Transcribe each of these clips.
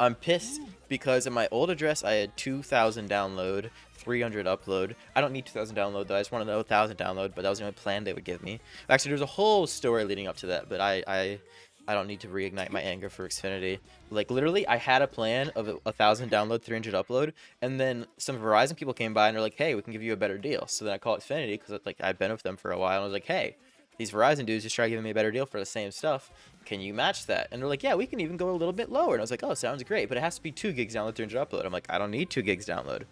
I'm pissed because in my old address I had 2,000 download, 300 upload. I don't need 2,000 download though. I just wanted to know 1,000 download, but that was the only plan they would give me. Actually, there's a whole story leading up to that, but I don't need to reignite my anger for Xfinity. Like literally, I had a plan of 1,000 download, 300 upload, and then some Verizon people came by and they're like, "Hey, we can give you a better deal." So then I called Xfinity because like I've been with them for a while, and I was like, "Hey, these Verizon dudes just try giving me a better deal for the same stuff. Can you match that?" And they're like, "Yeah, we can even go a little bit lower." And I was like, "Oh, sounds great, but it has to be 2 gigs download, 300 upload." I'm like, "I don't need 2 gigs download.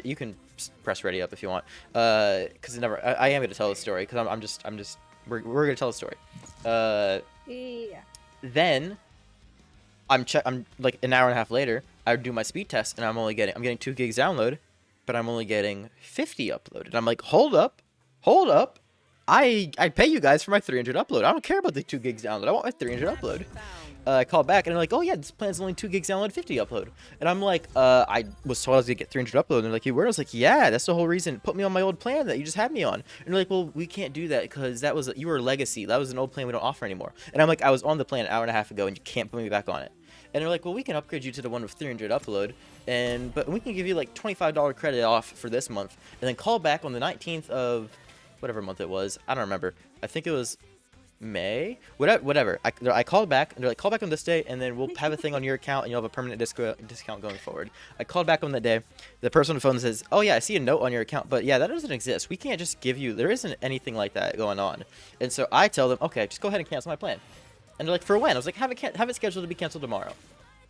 You can press ready up if you want." Because I am gonna tell the story because we're gonna tell the story. Yeah. Then I'm like an hour and a half later, I do my speed test and I'm getting 2 gigs download, but I'm only getting 50 uploaded. And I'm like, hold up. I pay you guys for my 300 upload. I don't care about the 2 gigs download. I want my 300 upload. I call back and they're like, "Oh yeah, this plan's only 2 gigs download, 50 upload." And I'm like, I was told I was gonna get 300 upload. And they're like, "You were?" I was like, "Yeah, that's the whole reason. Put me on my old plan that you just had me on." And they're like, "Well, we can't do that because you were a legacy. That was an old plan we don't offer anymore." And I'm like, "I was on the plan an hour and a half ago, and you can't put me back on it." And they're like, "Well, we can upgrade you to the one with 300 upload, but we can give you like $25 credit off for this month, and then call back on the 19th of whatever month it was. I don't remember. I think it was May, whatever. I called back and they're like, "Call back on this day and then we'll have a thing on your account and you'll have a permanent discount going forward." I called back on that day. The person on the phone says, "Oh yeah, I see a note on your account, but yeah, that doesn't exist. We can't just give you, there isn't anything like that going on." And so I tell them, "Okay, just go ahead and cancel my plan." And they're like, "For when?" I was like, have it scheduled to be canceled tomorrow."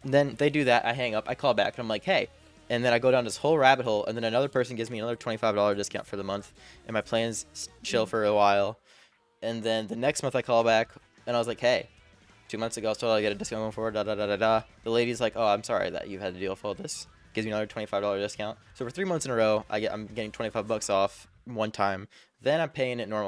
And then they do that. I hang up. I call back and I'm like, "Hey." And then I go down this whole rabbit hole, and then another person gives me another $25 discount for the month, and my plans chill for a while. And then the next month I call back, and I was like, "Hey, 2 months ago I was told I get a discount going forward, da da da da da." The lady's like, "Oh, I'm sorry that you had to deal with all this." Gives me another $25 discount. So for 3 months in a row, I'm getting 25 bucks off one time. Then I'm paying it normal.